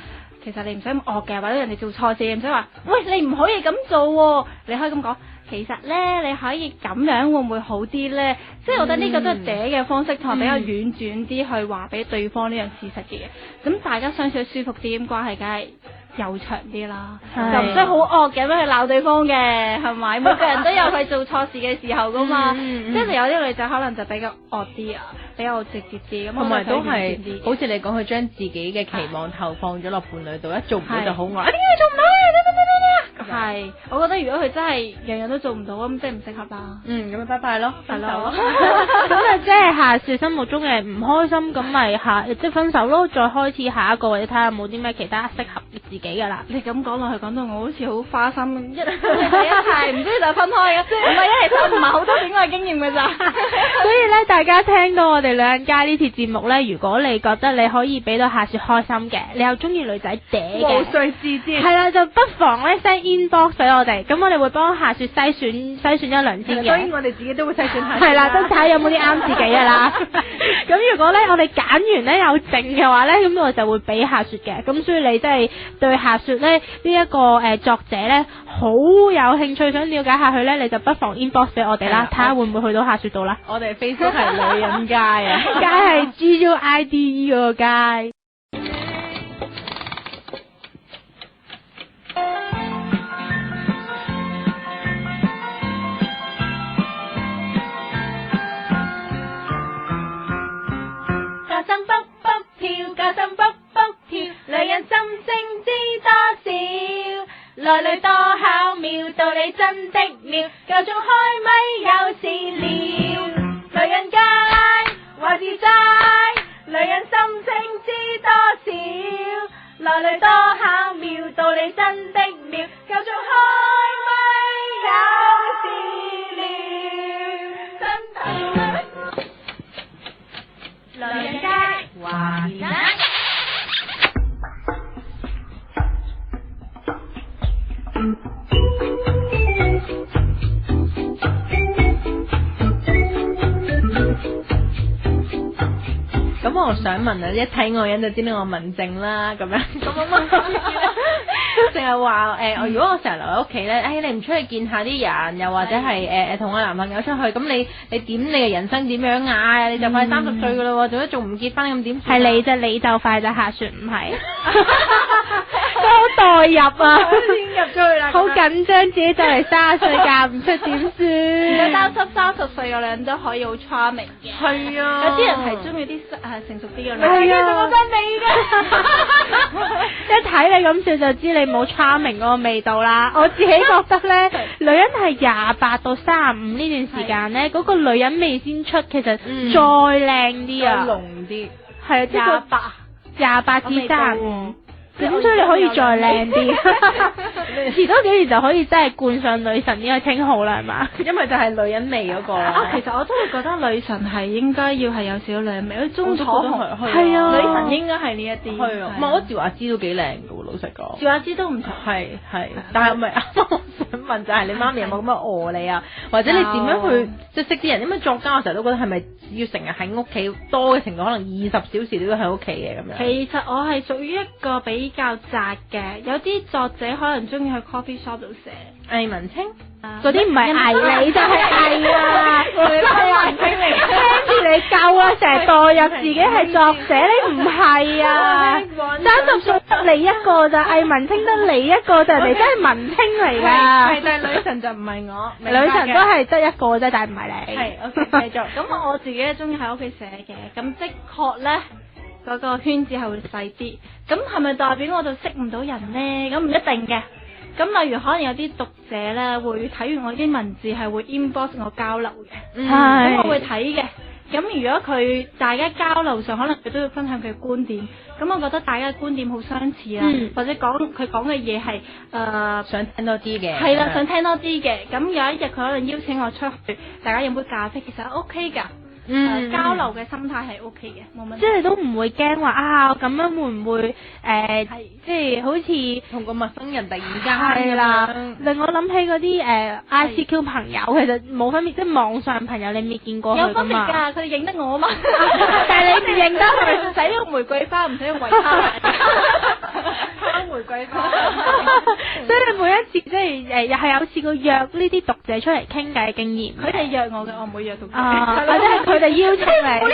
其實你唔使咁惡嘅，或者人哋做錯事，你唔使話，喂，你唔可以咁做喎，你可以咁講。其實咧，你可以咁樣會唔會好啲咧？即係我覺得呢個都係嗲嘅方式，同埋比較婉轉啲去話俾對方呢樣事實嘅嘢。咁大家相處得舒服啲，咁關係梗係悠長啲啦，就唔需要好惡嘅咁去鬧對方嘅，係咪？每個人都有佢做錯事嘅時候噶嘛，即係有啲女仔可能就比較惡啲啊，比較直接啲咁。同埋都係好似你講，佢將自己嘅期望投放咗落伴侶度，一做唔到就好惡，點解你做唔到啊？係，我覺得如果佢真係樣樣都做唔到，咁即係唔適合啦。咁咪拜拜咯，分手咯。咁啊，即係夏雪心目中嘅唔開心，咁咪即係分手咯，再開始下一個，或者睇下有冇啲咩其他適合自己噶啦。你咁講落去，講到我好似好花心，一齊唔知就分開嘅，唔係一齊就唔係好多戀愛經驗嘅咋。所以咧，大家聽到我哋女人街呢條節目咧，如果你覺得你可以俾到夏雪開心嘅，你又中意女仔嗲嘅，無須自薦。係啦，就不妨咧 send inbox 俾我哋，咁我哋會幫夏雪篩選一輪先嘅。當然我哋自己都會篩選下。係啦，都睇下有冇啲啱自己嘅啦。咁如果咧我哋揀完咧有剩嘅話咧，咁我就會俾夏雪嘅。咁所以你真係對夏雪咧呢一個作者咧好有興趣，想了解下佢咧，你就不妨 inbox 俾我哋啦，睇下會唔會去到夏雪度啦。我哋 Facebook 係女人街啊，街係 GUIDE 嗰個街。加深卜卜跳，女人心聲知多少？來來多巧妙，道理真的妙，夠鐘開咪有事了。女人街話自在，女人心聲知多少？來來多巧妙，道理真的妙，夠鐘開咪有事了。真的女人街話自在。咁我想問啊，一睇我人就知道我文靜啦，咁樣淨係話如果我成日留喺屋企咧，你唔出去見下啲人，又或者係同我男朋友出去，咁你點你嘅人生點樣啊？你就快30歲噶啦，仲唔結婚咁點算？係你就快就夏雪唔係，都好代入啊！先入咗去啦，好緊張，自己就嚟30歲嫁唔出點算？如果30歲嘅女人都可以好 charming 嘅，係啊，有啲人係中意啲成熟啲嘅女人。係啊，我覺得你嘅一睇你咁笑就知你冇 charming 嗰個味道啦。我自己覺得咧，女人係28到35呢段時間咧，嗰個女人味先出，其實再靚啲啊，濃啲。係啊，28至35。咁所以你可以再靚啲，遲多幾年就可以真係冠上女神呢個稱號啦，係嘛？因為就係女人味嗰個啦。其實我都會覺得女神係應該要係有少少女人味，好似鍾楚紅係啊，女神應該係呢一啲。係啊，唔係我趙雅芝都幾靚㗎喎，老實講。趙雅芝都唔錯。係，但係咪啱啱我想問就係你媽咪有冇咁樣餓你啊？或者你點樣去即係識啲人？因為作家我成日都覺得係咪要成日喺屋企多嘅程度，可能20小時你都喺屋企嘅咁樣。其實我係屬於一個比較宅嘅，有啲作者可能中意去 coffee shop 度寫。魏文清嗰啲唔係偽，你就係偽啊！係文清嚟，聽住你夠啊！成日代入自己係作者，你唔係啊！30歲得你一個咋，魏文清得你一個咋，人哋真係文青嚟㗎。係，但係女神就唔係我，女神都係得一個啫，但係唔係你。係 OK， 繼續。咁我自己咧中意喺屋企寫嘅，咁的確咧嗰個圈子係會細啲。咁係咪代表我就識唔到人咧？咁唔一定嘅。咁例如可能有啲讀者咧會睇完我啲文字係會 inbox 我交流嘅，咁我會睇嘅。咁如果佢大家交流上可能佢都要分享佢嘅觀點，咁我覺得大家嘅觀點好相似啦，或者佢講嘅嘢係想聽多啲嘅，係啦，想聽多啲嘅。咁有一日佢可能邀請我出去，大家飲杯咖啡，其實 OK 㗎。交流嘅心態係 OK 嘅，冇問題。即係你都唔會驚話啊，咁樣會唔會即係好似同個陌生人突然間係啦，令我諗起嗰啲ICQ 朋友，其實冇分別，即係網上朋友你未見過佢有分別㗎，佢哋認得我嘛，但係你唔認得佢，使呢個玫瑰花唔使用維他。玫瑰花。所以你每一次即係又係有試過約呢啲讀者出嚟傾偈經驗？佢哋約我嘅，我唔會約讀者。或者係佢哋邀請你。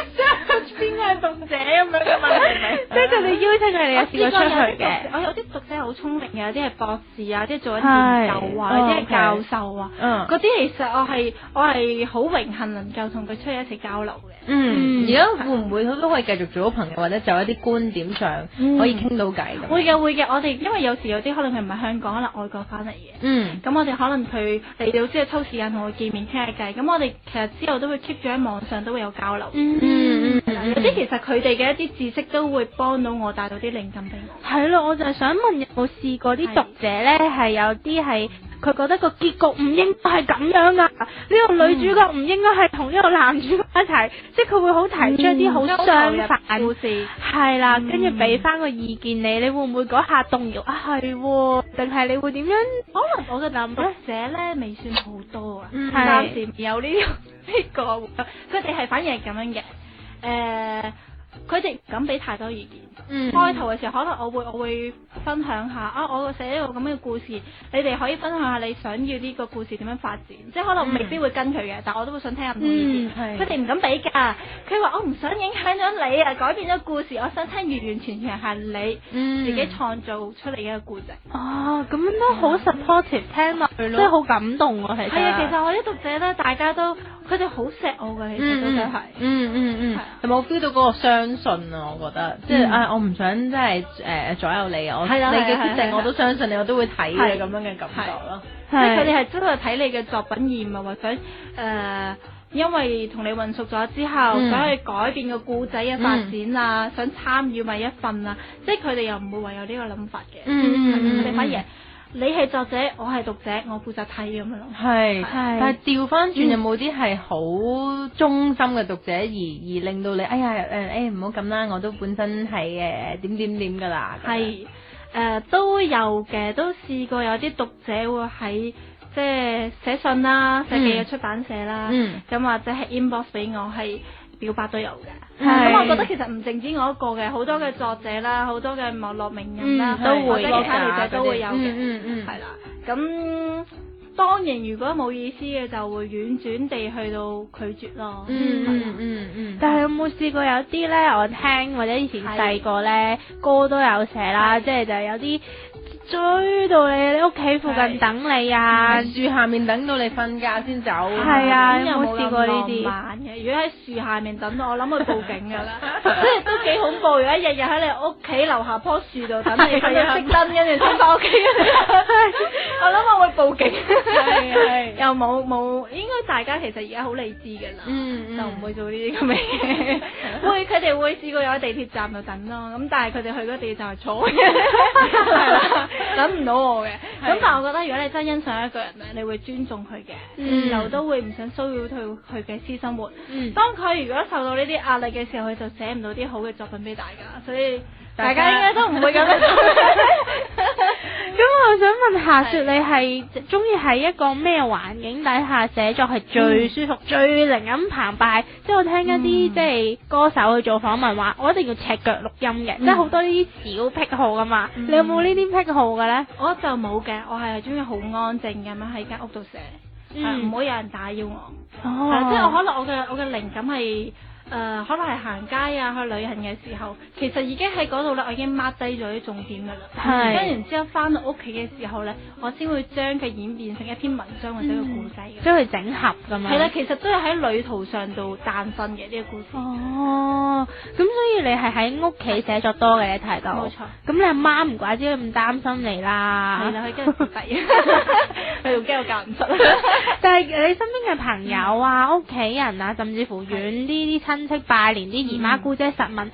邊個係讀者咁樣嘅問題咪？即係佢哋邀請你，你有試過出去嘅？我有啲讀者好聰明嘅，有啲係博士啊，即係做緊研究啊，有啲係教授啊。嗰啲其實我係好榮幸能夠同佢出去一齊交流嘅。而家會唔會都可以繼續做好朋友，或者就一啲觀點上可以傾到偈咁？會嘅，我哋因為有時有啲可能佢唔係香港，可能外國翻嚟嘅。咁我哋可能佢嚟到之後抽時間同我見面傾下偈。咁我哋其實之後都會 keep 住喺網上都會有交流。有啲其實佢哋嘅一啲知識都會幫到我，帶到啲靈感俾我。係咯，我就係想問有冇試過啲讀者咧係有啲係佢覺得個結局唔應該係咁樣噶，呢個女主角唔應該係同呢個男主角一齊，即係佢會好提出一啲好相反故事，係啦，跟住俾翻個意見你，你會唔會嗰下動搖啊？係，定係你會點樣？可能我嘅讀者咧未算好多啊，暫時有呢個，佢哋係反而係咁樣嘅，佢哋唔敢俾太多意見。開頭嘅時候，可能我會分享下啊，我寫一個咁嘅故事，你哋可以分享下你想要呢個故事點樣發展，即係可能未必會跟佢嘅，但我都會想聽下唔同意見。佢哋唔敢俾㗎，佢話我唔想影響咗你啊，改變咗故事，我想聽完完全全係你自己創造出嚟嘅一個故仔。哦，咁樣都好 supportive，聽落去咯，即係好感動喎，其實。係啊，其實我啲讀者咧，大家都佢哋好錫我嘅，其實都真係。有冇 feel 到嗰個相信啊？我覺得即係我唔想即係左右你啊！你嘅決定我都相信你，我都會睇嘅咁樣嘅感覺咯。即係佢哋係真係睇你嘅作品，而唔係話想因為同你混熟咗之後，想去改變個故仔嘅發展啊，想參與埋一份啊，即係佢哋又唔會話有呢個諗法嘅。佢哋反而你係作者，我係讀者，我負責睇咁樣咯。係，但係調翻轉有冇啲係好忠心嘅讀者，而令到你哎呀唔好咁啦，我都本身係點㗎啦。係都有嘅，都試過有啲讀者會喺即係寫信啦，寫俾個出版社啦，咁或者係 inbox 俾我係表白都有嘅。咁我覺得其實唔淨止我一個嘅，好多嘅作者啦，好多嘅網絡名人啦，都會其他讀者都會有嘅。係啦，咁當然如果冇意思嘅，就會婉轉地去到拒絕咯。但係有冇試過有啲咧？我聽或者以前細個咧歌都有寫啦，即係就有啲追到你屋企附近等你啊，樹下面等到你瞓覺先走。係啊，有冇試過呢啲？如果喺樹下面等到我，諗去報警㗎啦，即係都幾恐怖。如果日日喺你屋企樓下棵樹度等你，佢熄燈跟住先翻屋企，我諗我會報警。又冇，應該大家其實而家好理智㗎啦，就唔會做呢啲咁嘅嘢。佢哋會試過有喺地鐵站度等咯，咁但係佢哋去嗰地鐵站係錯嘅。等唔到我嘅，咁但係我覺得如果你真係欣賞一個人咧，你會尊重佢嘅，又都會唔想騷擾佢嘅私生活。當佢如果受到呢啲壓力嘅時候，佢就寫唔到啲好嘅作品俾大家，所以大家應該都唔會咁樣做。咁我想問下，說你係中意喺一個咩環境底下寫作係最舒服、最靈感澎湃？即係我聽一啲即係歌手去做訪問話，我一定要赤腳錄音嘅，即係好多呢啲小癖好噶嘛。你有冇呢啲癖好嘅咧？我就冇嘅，我係中意好安靜咁樣喺間屋度寫，唔好有人打擾我。即係可能我嘅靈感係。可能係行街啊，去旅行嘅時候，其實已經喺嗰度咧，我已經 mark 低咗啲重點噶啦。跟然之後翻到屋企嘅時候咧，我先會將佢演變成一篇文章或者個故仔，將佢整合咁樣。係啦，其實都係喺旅途上度誕生嘅呢個故事。哦，咁所以你係喺屋企寫作多嘅，你提到。冇錯。咁你阿媽唔怪之咁擔心你啦。係啦，佢驚我弟，佢仲驚我教唔出。但係你身邊嘅朋友啊、屋企人啊，甚至乎遠啲親戚拜年啲姨媽姑姐實問，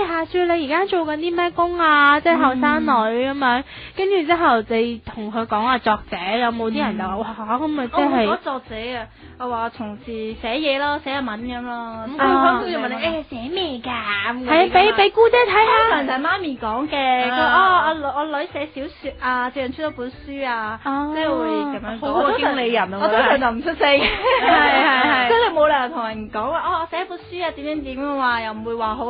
夏雪你而家做緊啲咩工啊？即係後生女咁樣，跟住之後你同佢講話作者，有冇啲人就話哇咁咪即係？我作者啊，我話從事寫嘢咯，寫下文咁咯。咁佢就問你寫咩㗎？係俾姑姐睇下。可能就係媽咪講嘅，佢話我女寫小説啊，最近出咗本書啊，即係會咁樣講。好經理人啊，我通常就唔出聲。係。即係你冇理由同人講話，我寫一本書啊，點嘅話，又唔會話好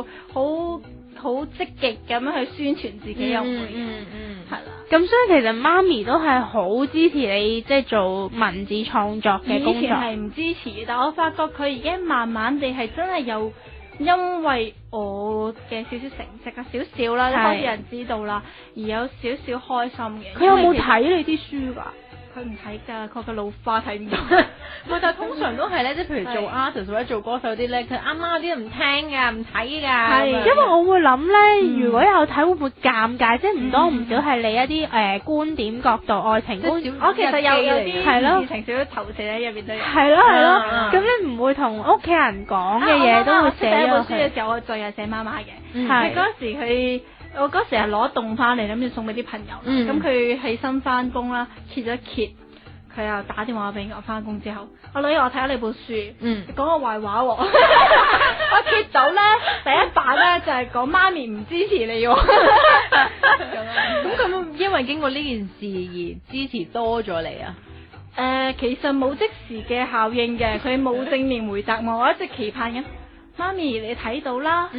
積極咁樣去宣傳自己，又唔會。係啦。咁所以其實媽咪都係好支持你即係做文字創作嘅工作。以前係唔支持嘅，但我發覺佢已經慢慢地係真係有因為我嘅少少成績啊，少少啦，開始人知道啦，而有少少開心嘅。佢有冇睇你啲書㗎？佢唔睇㗎，佢個老花睇唔到。但係通常都係咧，即係譬如做 artist 或者做歌手啲咧，佢啱啱啲唔聽㗎，唔睇㗎。因為我會諗咧，如果有睇會唔會尷尬？即係唔多唔少係你一啲觀點角度、愛情觀。我其實有啲係咯，事情少少投射喺入邊都有。係咯，咁你唔會同屋企人講嘅嘢都會寫落去。第一本書嘅時候，我最係寫媽媽嘅。係嗰時我嗰時係攞棟翻嚟，諗住送俾啲朋友。咁佢起身翻工啦，揭咗一揭，佢又打電話俾我。翻工之後，我女，我睇下你本書，你講我壞話喎。我揭到咧第一版咧就係講媽咪唔支持你喎。咁佢因為經過呢件事而支持多咗你啊？其實冇即時嘅效應嘅，佢冇正面回答我，一直期盼緊。媽咪，你睇到啦。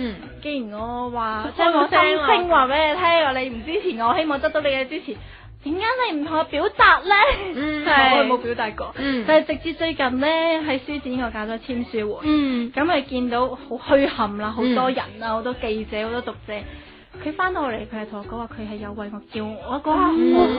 既然我話即係我心聲話俾你聽，你唔支持我，希望得到你嘅支持，點解你唔同我表達咧？我冇表達過。但係直至最近咧喺書展我搞咗簽書會，咁咪見到好墟冚啦，好多人啊，好多記者，好多讀者。佢翻到嚟，佢係同我講話，佢係有為我叫我嗰下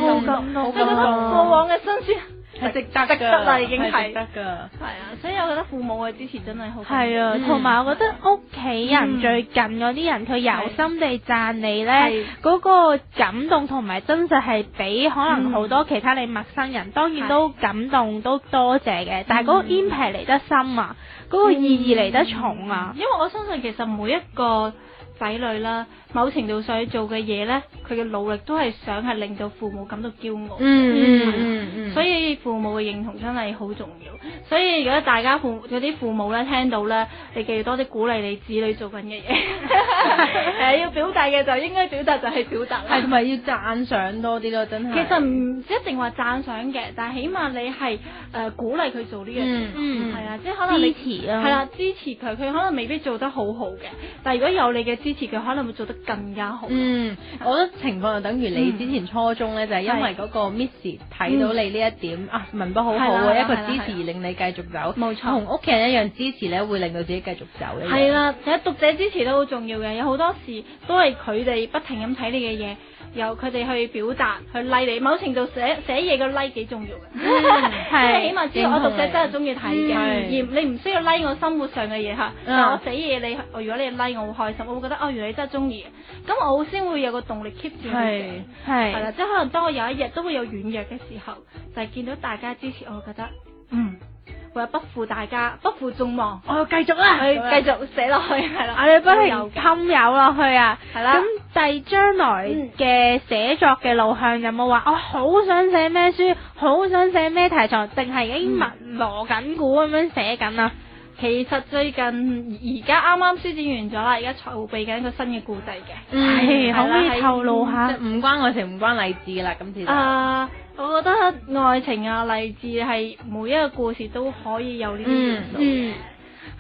好感動，覺得過往嘅辛酸係值得啦，已經係值得㗎。係啊，所以我覺得父母嘅支持真係好。係啊，同埋我覺得屋企人最近嗰啲人，佢由心地讚你咧，嗰個感動同埋真實係比可能好多其他你陌生人，當然都感動都多謝嘅，但係嗰個 impact 嚟得深啊，嗰個意義嚟得重啊。因為我相信其實每一個仔女啦，某程度上做嘅嘢咧，佢嘅努力都係想係令到父母感到驕傲。所以父母嘅認同真係好重要。所以如果大家嗰啲父母咧聽到咧，你記住多啲鼓勵你子女做緊嘅嘢。要表達嘅就應該表達就係表達啦。係同埋要讚賞多啲咯，真係。其實唔一定話讚賞嘅，但係起碼你係鼓勵佢做呢樣嘢。係啊，即係可能你支持啊。係啦，支持佢，佢可能未必做得好好嘅，但係如果有你嘅支持，佢可能會做得更加好。我覺得情況就等於你之前初中咧，就係因為嗰個 Miss 睇到你呢一點啊，文筆好好嘅一個支持，令你繼續走。冇錯，同屋企人一樣支持咧，會令到自己繼續走嘅。係啦，其實讀者支持都好重要嘅，有好多時都係佢哋不停咁睇你嘅嘢，由佢哋去表達去 like 你，某程度寫嘢個 like 幾重要嘅。係，起碼知道我讀者真係中意睇嘅，而你唔需要 like 我生活上嘅嘢嚇，但我寫嘢如果你 like 我好開心，我會覺得原來你真係中意，咁我先會有個動力 keep 住佢。係啦，即係可能當我有一日都會有軟弱嘅時候，就係見到大家支持，我會覺得為咗不負大家，不負眾望，我要繼續啦，去繼續寫落去，係啦，我哋不停冚油落去啊，係啦。咁第將來嘅寫作嘅路向有冇話我好想寫咩書，好想寫咩題材，定係已經密鑼緊鼓咁樣寫緊啊？其實最近而家啱啱書展完咗啦，而家籌備緊一個新嘅故仔嘅，係可唔可以透露下？唔關愛情，唔關勵志啦，今次我覺得愛情啊、勵志係每一個故事都可以有呢啲元素嘅。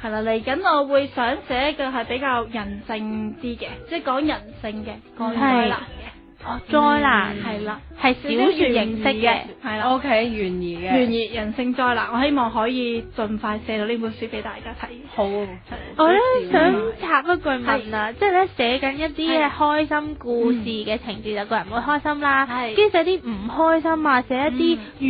係啦，嚟緊我會想寫嘅係比較人性啲嘅，即係講人性嘅，講災難嘅。災難係啦，係小說形式嘅，係啦。OK，懸疑嘅。懸疑人性災難，我希望可以盡快寫到呢本書俾大家睇。好，我咧想插一句問啊，即係咧寫緊一啲開心故事嘅情節，就個人會開心啦。跟住寫啲唔開心啊，寫一啲懸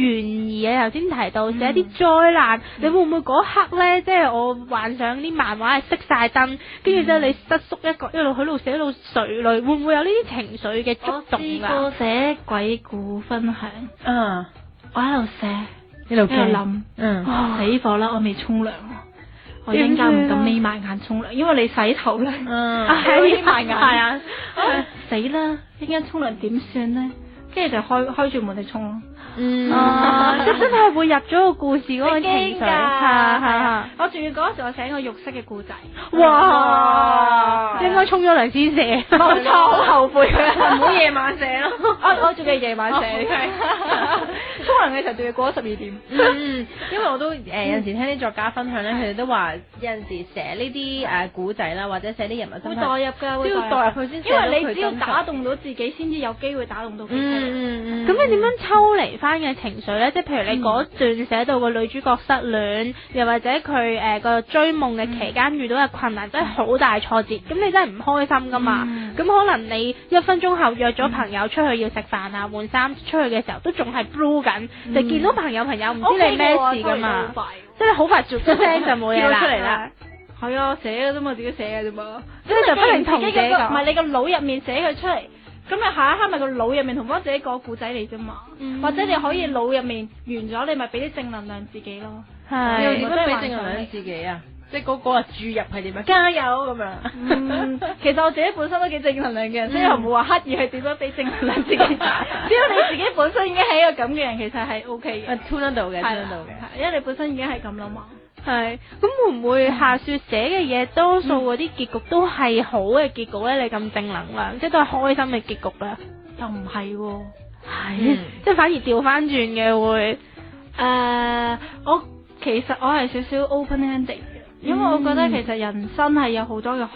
疑啊，頭先提到寫一啲災難，你會唔會嗰刻咧，即係我幻想啲漫畫係熄晒燈，跟住之後你失縮一個，一路喺度寫到垂淚，會唔會有呢啲情緒嘅觸動㗎？我試過寫鬼故分享，我喺度寫，一路諗，死火啦！我未沖涼，我應該唔敢眯埋眼沖涼，因為你洗頭咧，眯埋眼，係啊，死啦！一陣沖涼點算咧？跟住就開住門嚟沖咯，即真係會入咗個故事嗰個情緒。我仲要嗰時我寫個肉色嘅故仔。哇！應該沖咗涼先寫，冇錯，好後悔唔好夜晚寫咯。我仲要夜晚寫，沖涼嘅時候仲要過咗12點。因為我都有陣時聽啲作家分享咧，佢哋都話有陣時寫呢啲古仔啦，或者寫啲人物身份，會代入㗎，都要代入去先，因為你只要打動到自己，先至有機會打動到其他人。咁你點樣抽離翻嘅情緒咧？即係譬如你嗰段寫到個女主角失戀，又或者佢個追夢嘅期間遇到嘅困難，真係好大挫折，咁你真係唔開心噶嘛？咁可能你1分鐘後約咗朋友出去要食飯啊，換衫出去嘅時候都仲係 blue 緊，就見到朋友唔知你咩事噶嘛？即係好快做出聲就冇嘢啦。出嚟啦。係啊，寫嘅啫嘛，自己寫嘅啫嘛。即係就不停同自己講，唔係你個腦入面寫佢出嚟。咁你下一刻咪個腦入面同翻自己講故仔嚟啫嘛，或者你可以腦入面完咗，你咪俾啲正能量自己咯。你又點樣俾正能量自己啊？即係嗰個注入係點樣？加油咁樣。其實我自己本身都幾正能量嘅人，所以我冇話刻意去點樣俾正能量自己。只要你自己本身已經係一個咁嘅人，其實係 OK 嘅。tune 得到嘅，因為你本身已經係咁啦嘛。係，咁會唔會夏雪寫嘅嘢多數嗰啲結局都係好嘅結局咧？你咁正能量，即係都係開心嘅結局咧？又唔係喎，係，即係反而調翻轉嘅會。其實我係少少 open ending 嘅，因為我覺得其實人生係有好多嘅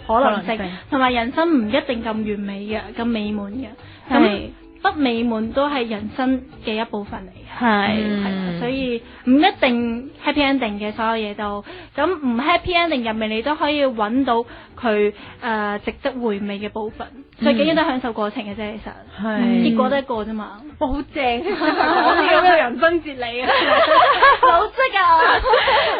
可能性，同埋人生唔一定咁完美嘅，咁美滿嘅。咁不美滿都係人生嘅一部分嚟嘅，係，所以唔一定 happy ending 嘅所有嘢都，咁唔 happy ending 入面你都可以揾到佢值得回味嘅部分，最緊要都享受過程嘅啫，其實，結果都一個啫嘛。哇，好正，講啲咁嘅人生哲理啊，老積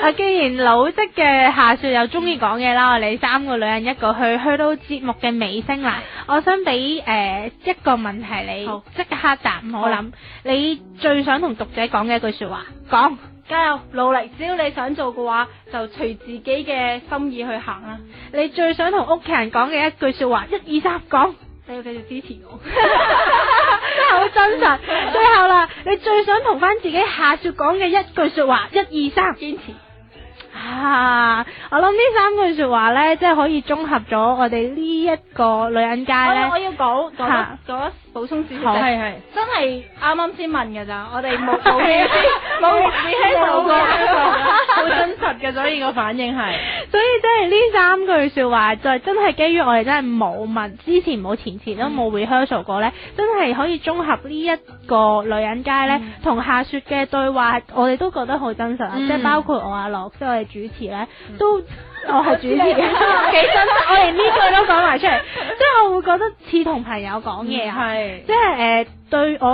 啊！既然老積嘅夏雪又中意講嘢啦，我哋3個女人一個去到節目嘅尾聲啦，我想俾一個問題你。即刻答，唔好諗。你最想同讀者講嘅一句說話，講，加油努力，只要你想做嘅話，就隨自己嘅心意去行啦。你最想同屋企人講嘅一句說話，1、2、3，講。你要繼續支持我，真係好真實。最後啦，你最想同翻自己夏雪講嘅一句說話，1、2、3，堅持。我諗呢3句說話咧，即係可以綜合咗我哋呢一個女人街咧。我要講補充少少，係真係啱啱先問㗎咋，我哋冇喺度過，好真實嘅，所以個反應係，所以即係呢3句說話就真係基於我哋真係冇問，之前冇前都冇 rehearsal 過咧，真係可以綜合呢一個女人街咧，同夏雪嘅對話，我哋都覺得好真實啊！即係包括我阿樂，即係我哋主持咧，都。我係主持嘅，幾真實，我連呢句都講埋出嚟，即係我會覺得似同朋友講嘢啊，即係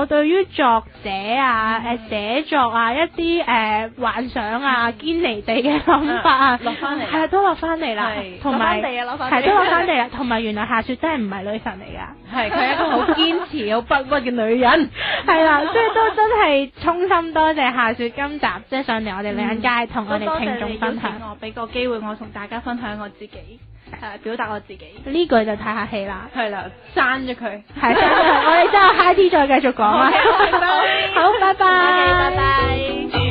對於作者啊、寫作啊一啲幻想啊、堅離地嘅諗法啊，落翻嚟，係都落翻嚟啦，同埋係都落翻嚟啦，同埋原來夏雪真係唔係女神嚟噶，係佢係一個好堅持、好不屈嘅女人，係啦，即係都真係衷心多謝夏雪今集即係上嚟我哋女人街同我哋聽眾分享，我俾個機會我同大家分享我自己，表達我自己，呢句就太客氣啦，係啦，刪咗佢，係刪咗佢，我哋之後 high tea 再繼續講啦，好，拜拜，拜拜。